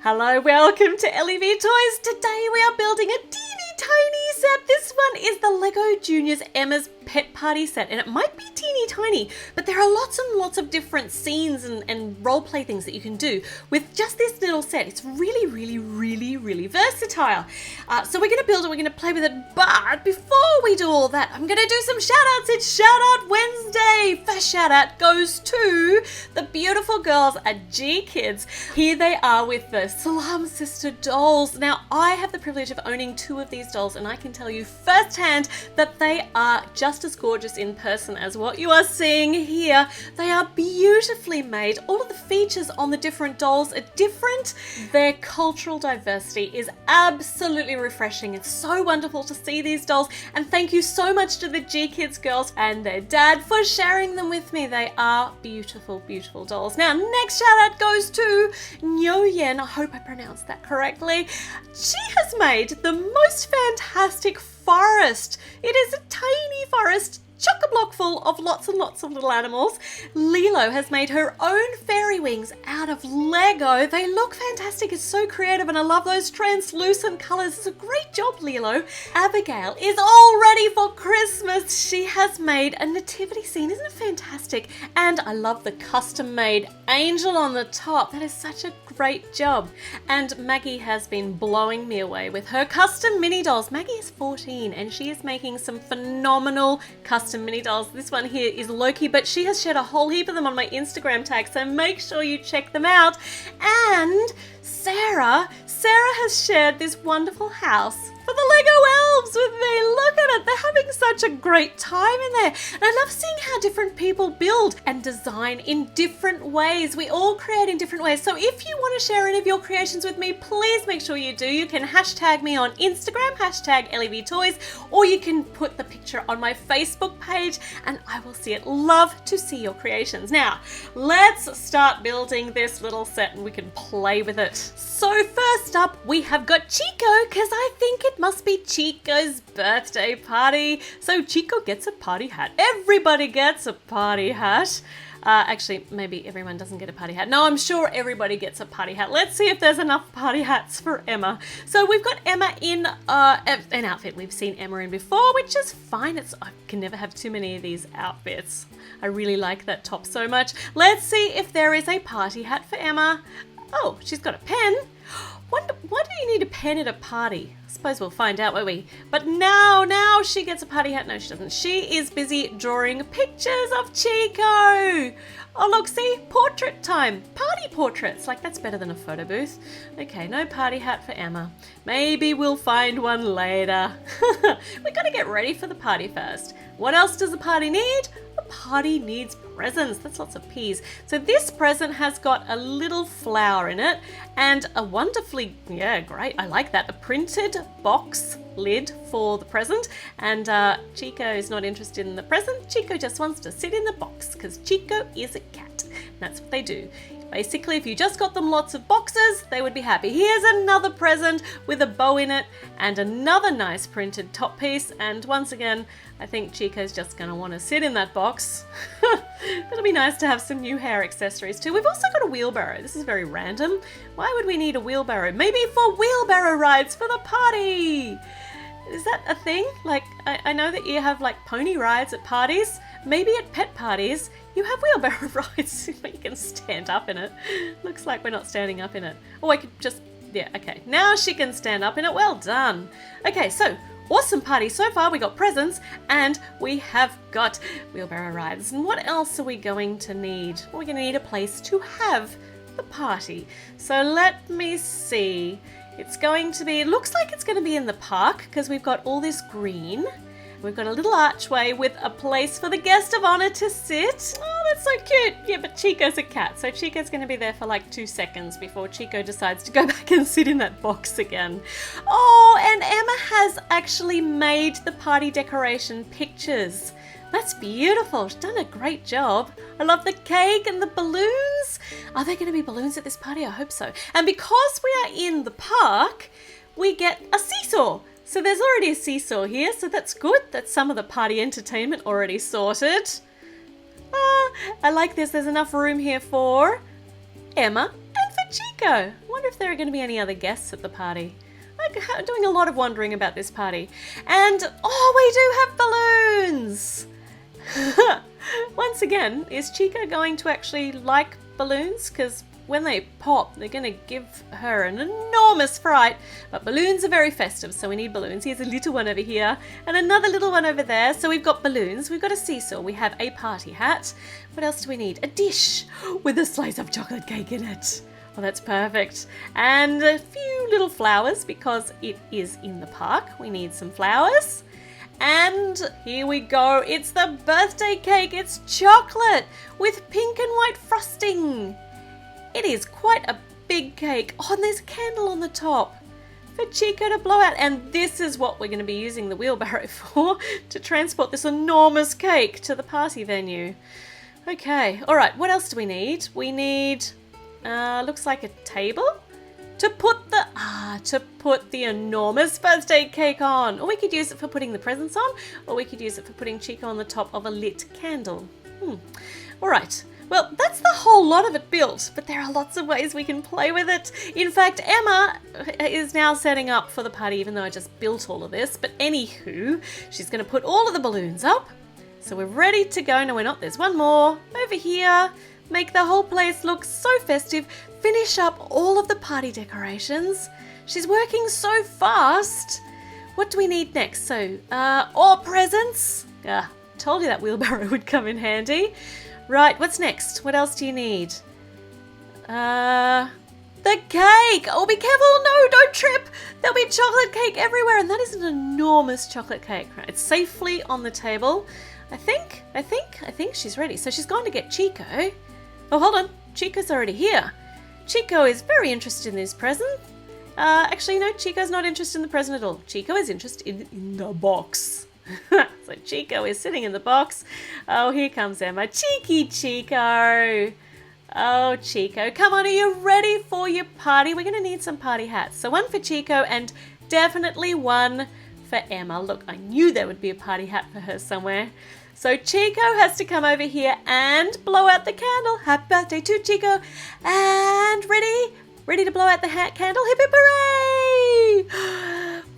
Hello, welcome to LEV Toys. Today we are building a teeny tiny set. This one is the LEGO Juniors Emma's Pet Party set, and it might be teeny tiny, but there are lots and lots of different scenes and role play things that you can do with just this little set. It's really versatile. So we're going to build it, we're going to play with it, but before we do all that, I'm going to do some shout outs. It's Shout Out Wednesday. First shout out goes to the beautiful girls at G Kids. Here they are with the Salam Sister dolls. Now, I have the privilege of owning two of these dolls, and I can tell you firsthand that they are just as gorgeous in person as what you are seeing here. They are beautifully made. All of the features on the different dolls are different. Their cultural diversity is absolutely refreshing. It's so wonderful to see these dolls, and thank you so much to the G Kids girls and their dad for sharing them with me. They are beautiful, beautiful dolls. Now, next shout out goes to Nyoyen. I hope I pronounced that correctly. She has made the most fantastic forest. It is a tiny forest, chock-a-block full of lots and lots of little animals. Lilo has made her own fairy wings out of Lego. They look fantastic. It's so creative, and I love those translucent colors. It's a great job, Lilo. Abigail is all ready for Christmas. She has made a nativity scene. Isn't it fantastic? And I love the custom-made angel on the top. That is such a great job. And Maggie has been blowing me away with her custom mini dolls. Maggie is 14 and she is making some phenomenal custom mini dolls. This one here is Loki, but she has shared a whole heap of them on my Instagram tag, so make sure you check them out. And Sarah has shared this wonderful house for the Lego elves with me. Look at it. They're having such a great time in there. And I love seeing how different people build and design in different ways. We all create in different ways. So if you want to share any of your creations with me, please make sure you do. You can hashtag me on Instagram, hashtag LEV Toys, or you can put the picture on my Facebook page and I will see it. Love to see your creations. Now, let's start building this little set and we can play with it. So first up, we have got Chico, because I think it must be Chico's birthday party. So Chico gets a party hat. Everybody gets a party hat. Actually, maybe everyone doesn't get a party hat. No, I'm sure everybody gets a party hat. Let's see if there's enough party hats for Emma. So we've got Emma in an outfit we've seen Emma in before, which is fine. I can never have too many of these outfits. I really like that top so much. Let's see if there is a party hat for Emma. Oh, she's got a pen. Why do you need a pen at a party? I suppose we'll find out, won't we? But now she gets a party hat. No, she doesn't. She is busy drawing pictures of Chico. Oh, look, see? Portrait time. Party portraits. Like, that's better than a photo booth. Okay, no party hat for Emma. Maybe we'll find one later. We've got to get ready for the party first. What else does a party need? A party needs presents. That's lots of peas. So this present has got a little flower in it and a wonderfully, great, I like that, a printed box lid for the present. And Chico is not interested in the present. Chico just wants to sit in the box because Chico is a cat. That's what they do. Basically, if you just got them lots of boxes, they would be happy. Here's another present with a bow in it and another nice printed top piece. And once again, I think Chico's just going to want to sit in that box. It'll be nice to have some new hair accessories too. We've also got a wheelbarrow. This is very random. Why would we need a wheelbarrow? Maybe for wheelbarrow rides for the party. Is that a thing? Like, I know that you have like pony rides at parties. Maybe at pet parties, you have wheelbarrow rides. You can stand up in it. Looks like we're not standing up in it. Oh, I could just, okay. Now she can stand up in it. Well done. Okay, so awesome party so far. We got presents and we have got wheelbarrow rides. And what else are we going to need? We're going to need a place to have the party. So let me see. It's going to be, it looks like it's going to be in the park because we've got all this green. We've got a little archway with a place for the guest of honor to sit. Oh, that's so cute. Yeah, but Chico's a cat, so Chico's going to be there for like 2 seconds before Chico decides to go back and sit in that box again. Oh, and Emma has actually made the party decoration pictures. That's beautiful. She's done a great job. I love the cake and the balloons. Are there going to be balloons at this party? I hope so. And because we are in the park, we get a seesaw. So there's already a seesaw here, so that's good. That's some of the party entertainment already sorted. I like this. There's enough room here for Emma and for Chico. wonder if there are going to be any other guests at the party. I'm doing a lot of wondering about this party. And, oh, we do have balloons! Once again, is Chico going to actually like balloons? Because when they pop, they're going to give her an enormous fright. But balloons are very festive, so we need balloons. Here's a little one over here and another little one over there. So we've got balloons, we've got a seesaw, we have a party hat. What else do we need? A dish with a slice of chocolate cake in it. Oh, that's perfect. And a few little flowers because it is in the park. We need some flowers. And here we go. It's the birthday cake. It's chocolate with pink and white frosting. It is quite a big cake. Oh, and there's a candle on the top for Chico to blow out. And this is what we're going to be using the wheelbarrow for, to transport this enormous cake to the party venue. Okay, all right, what else do we need? We need, looks like a table to put the enormous birthday cake on. Or we could use it for putting the presents on, or we could use it for putting Chico on the top of a lit candle. All right. Well, that's the whole lot of it built, but there are lots of ways we can play with it. In fact, Emma is now setting up for the party, even though I just built all of this. But anywho, she's going to put all of the balloons up. So we're ready to go. No, we're not. There's one more over here. Make the whole place look so festive. Finish up all of the party decorations. She's working so fast. What do we need next? So, presents. Told you that wheelbarrow would come in handy. Right, what's next? What else do you need? The cake! Oh, be careful! No, don't trip! There'll be chocolate cake everywhere, and that is an enormous chocolate cake. Right, it's safely on the table. I think she's ready. So she's going to get Chico. Oh, hold on. Chico's already here. Chico is very interested in this present. Actually, no, Chico's not interested in the present at all. Chico is interested in the box. So Chico is sitting in the box. Oh, here comes Emma. Cheeky Chico. Oh, Chico. Come on, are you ready for your party? We're going to need some party hats. So one for Chico and definitely one for Emma. Look, I knew there would be a party hat for her somewhere. So Chico has to come over here and blow out the candle. Happy birthday to Chico. And ready to blow out the candle. Hip hip hooray!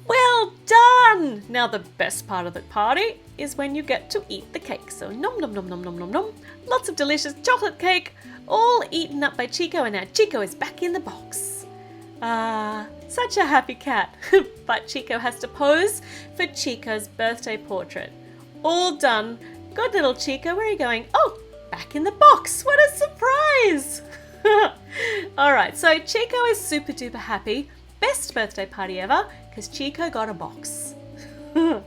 Well done! Now the best part of the party is when you get to eat the cake. So nom nom nom nom nom nom nom. Lots of delicious chocolate cake, all eaten up by Chico, and now Chico is back in the box. Such a happy cat. But Chico has to pose for Chico's birthday portrait. All done. Good little Chico, where are you going? Oh, back in the box. What a surprise! All right, so Chico is super duper happy. Best birthday party ever, because Chico got a box. I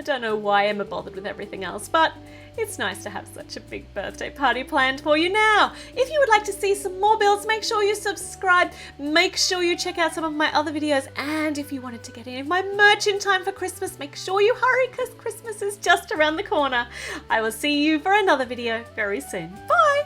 don't know why Emma bothered with everything else, but it's nice to have such a big birthday party planned for you now. If you would like to see some more builds, make sure you subscribe. Make sure you check out some of my other videos. And if you wanted to get any of my merch in time for Christmas, make sure you hurry because Christmas is just around the corner. I will see you for another video very soon. Bye!